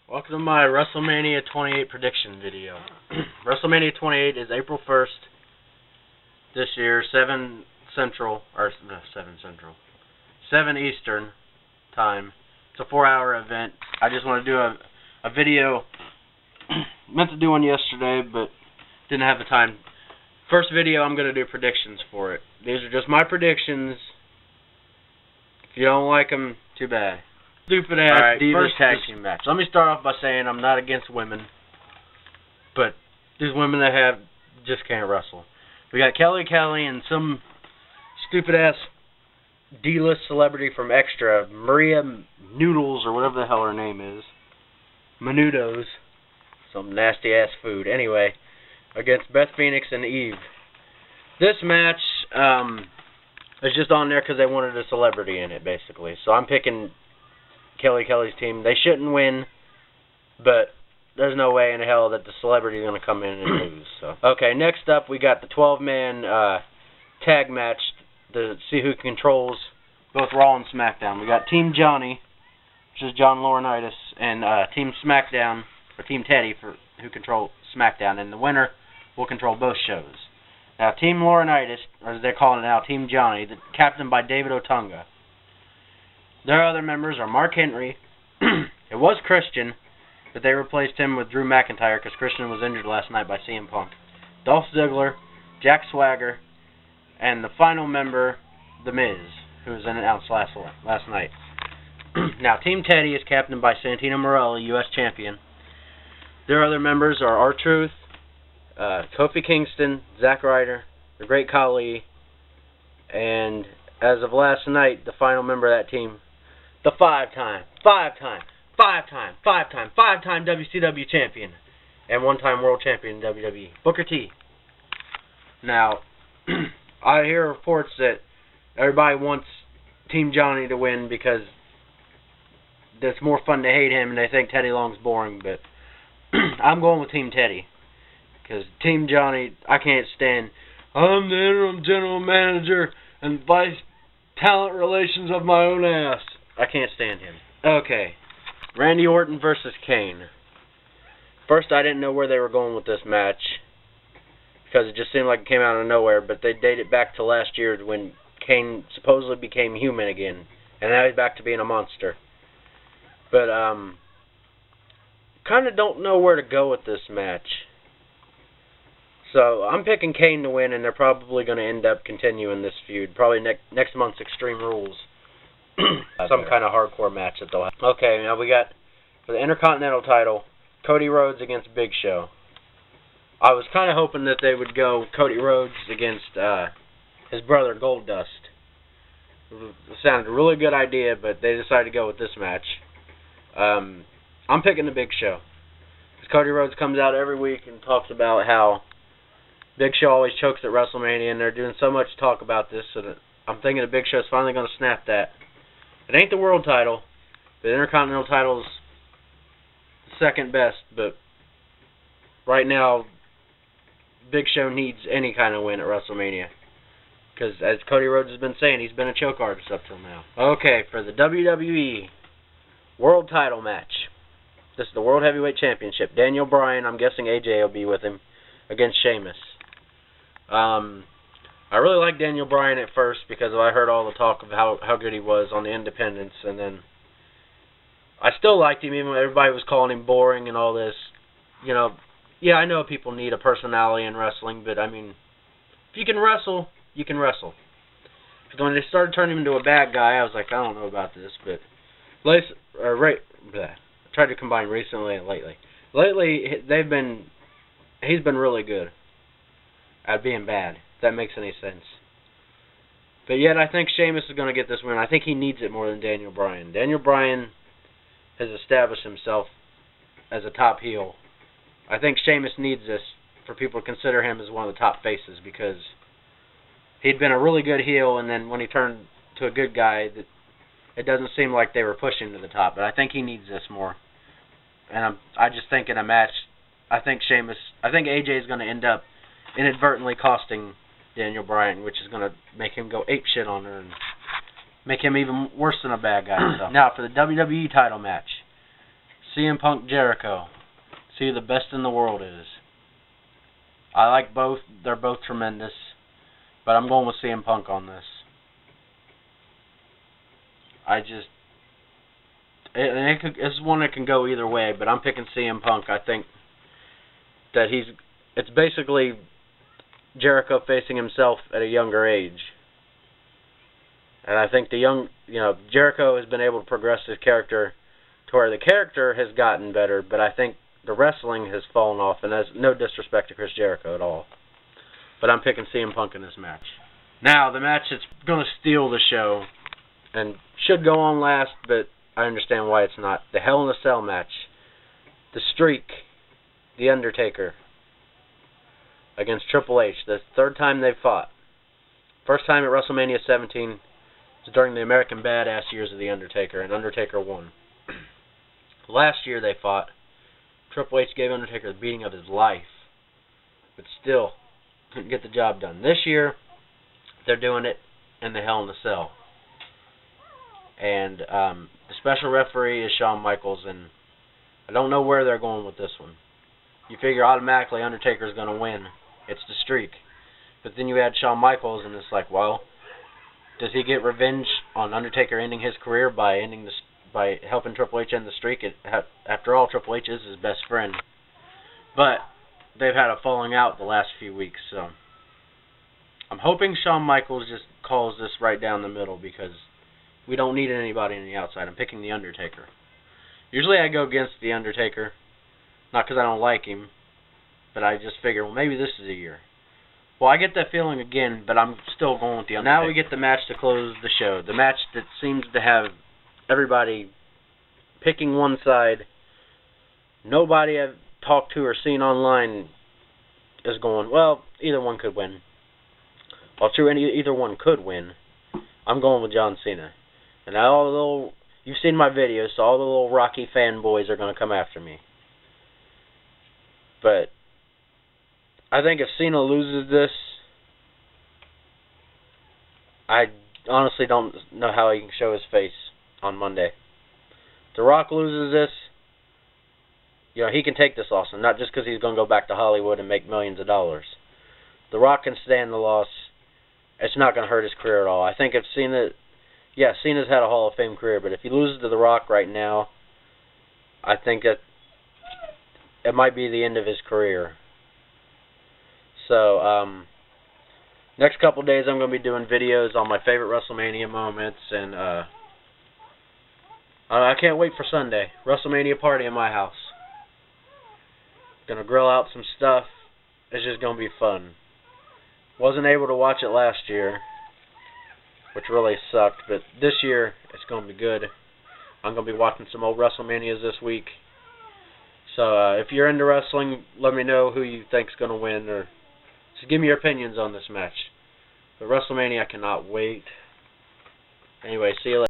Welcome to my WrestleMania 28 prediction video. WrestleMania 28 is April 1st this year, 7 Eastern time. It's a 4-hour event. I just want to do a video. Meant to do one yesterday, but didn't have the time. First video, I'm going to do predictions for it. These are just my predictions. If you don't like them, too bad. Stupid ass Divas tag team match. Let me start off by saying I'm not against women, but these women that have just can't wrestle. We got Kelly and some stupid ass D-list celebrity from Extra, Maria Noodles or whatever the hell her name is, Menudos, some nasty ass food. Anyway, against Beth Phoenix and Eve. This match is just on there because they wanted a celebrity in it, basically. So I'm picking Kelly's team. They shouldn't win, but there's no way in hell that the celebrity is going to come in and lose. So okay, next up we got the 12-man tag match to see who controls both Raw and SmackDown. We got Team Johnny, which is John Laurinaitis, and Team SmackDown, or Team Teddy, who control SmackDown, and the winner will control both shows. Now, Team Laurinaitis, or as they're calling it now, Team Johnny, captained by David Otunga. Their other members are Mark Henry. It was Christian, but they replaced him with Drew McIntyre because Christian was injured last night by CM Punk. Dolph Ziggler, Jack Swagger, and the final member, The Miz, who was announced last night. Now, Team Teddy is captained by Santino Marella, U.S. champion. Their other members are R-Truth, Kofi Kingston, Zack Ryder, The Great Khali, and as of last night, the final member of that team, the five-time WCW champion and one-time world champion in WWE, Booker T. Now, I hear reports that everybody wants Team Johnny to win because it's more fun to hate him and they think Teddy Long's boring, but I'm going with Team Teddy because Team Johnny, I can't stand. I'm the interim general manager and vice talent relations of my own ass. I can't stand him. Okay. Randy Orton versus Kane. First, I didn't know where they were going with this match because it just seemed like it came out of nowhere, but they dated back to last year when Kane supposedly became human again, and now he's back to being a monster. But, kind of don't know where to go with this match. So, I'm picking Kane to win, and they're probably going to end up continuing this feud. Probably next month's Extreme Rules. Some kind of hardcore match that they'll have. Okay, now we got, for the Intercontinental title, Cody Rhodes against Big Show. I was kind of hoping that they would go Cody Rhodes against his brother Goldust. It sounded a really good idea, but they decided to go with this match. I'm picking the Big Show. Because Cody Rhodes comes out every week and talks about how Big Show always chokes at WrestleMania, and they're doing so much talk about this, so that I'm thinking the Big Show's finally going to snap that. It ain't the world title. The Intercontinental title's second best, but right now, Big Show needs any kind of win at WrestleMania. Because, as Cody Rhodes has been saying, he's been a choke artist up till now. Okay, for the WWE World Title match. This is the World Heavyweight Championship. Daniel Bryan, I'm guessing AJ will be with him, against Sheamus. I really liked Daniel Bryan at first because I heard all the talk of how good he was on the Independents, and then I still liked him even when everybody was calling him boring and all this. You know, yeah, I know people need a personality in wrestling, but I mean, if you can wrestle, you can wrestle. Because when they started turning him into a bad guy, I was like, I don't know about this, but I tried to combine recently and lately. Lately, he's been really good at being bad. If that makes any sense. But yet, I think Sheamus is going to get this win. I think he needs it more than Daniel Bryan. Daniel Bryan has established himself as a top heel. I think Sheamus needs this for people to consider him as one of the top faces because he'd been a really good heel, and then when he turned to a good guy, it doesn't seem like they were pushing to the top. But I think he needs this more. And I just think in a match, I think AJ is going to end up inadvertently costing Daniel Bryan, which is going to make him go apeshit on her and make him even worse than a bad guy. So. Now, for the WWE title match, CM Punk, Jericho. See who the best in the world is. I like both. They're both tremendous. But I'm going with CM Punk on this. It's one that can go either way, but I'm picking CM Punk. I think that it's basically Jericho facing himself at a younger age. And I think Jericho has been able to progress his character to where the character has gotten better, but I think the wrestling has fallen off, and that's no disrespect to Chris Jericho at all. But I'm picking CM Punk in this match. Now, the match that's going to steal the show, and should go on last, but I understand why it's not. The Hell in a Cell match. The Streak, The Undertaker, against Triple H. The third time they've fought. First time at WrestleMania 17 was during the American Badass years of The Undertaker, and Undertaker won. Last year they fought. Triple H gave Undertaker the beating of his life, but still couldn't get the job done. This year, they're doing it in the Hell in a Cell. And the special referee is Shawn Michaels, and I don't know where they're going with this one. You figure automatically Undertaker's going to win. It's the Streak. But then you add Shawn Michaels, and it's like, well, does he get revenge on Undertaker ending his career by helping Triple H end the streak? After all, Triple H is his best friend. But they've had a falling out the last few weeks, so I'm hoping Shawn Michaels just calls this right down the middle, because we don't need anybody on the outside. I'm picking The Undertaker. Usually I go against The Undertaker, not because I don't like him, but I just figure, well, maybe this is a year. Well, I get that feeling again, but I'm still going with The Undertaker. Now we get the match to close the show. The match that seems to have everybody picking one side. Nobody I've talked to or seen online is going, well, either one could win. Well, true, either one could win. I'm going with John Cena. And you've seen my videos, so all the little Rocky fanboys are going to come after me. But I think if Cena loses this, I honestly don't know how he can show his face on Monday. If The Rock loses this, he can take this loss, and not just because he's going to go back to Hollywood and make millions of dollars. The Rock can stand the loss. It's not going to hurt his career at all. I think if Cena's had a Hall of Fame career, but if he loses to The Rock right now, I think that it might be the end of his career. So, next couple days I'm going to be doing videos on my favorite WrestleMania moments, and I can't wait for Sunday. WrestleMania party in my house. Gonna grill out some stuff. It's just going to be fun. Wasn't able to watch it last year, which really sucked, but this year it's going to be good. I'm going to be watching some old WrestleManias this week. So if you're into wrestling, let me know who you think's going to win, or just give me your opinions on this match. But WrestleMania, I cannot wait. Anyway, see you later.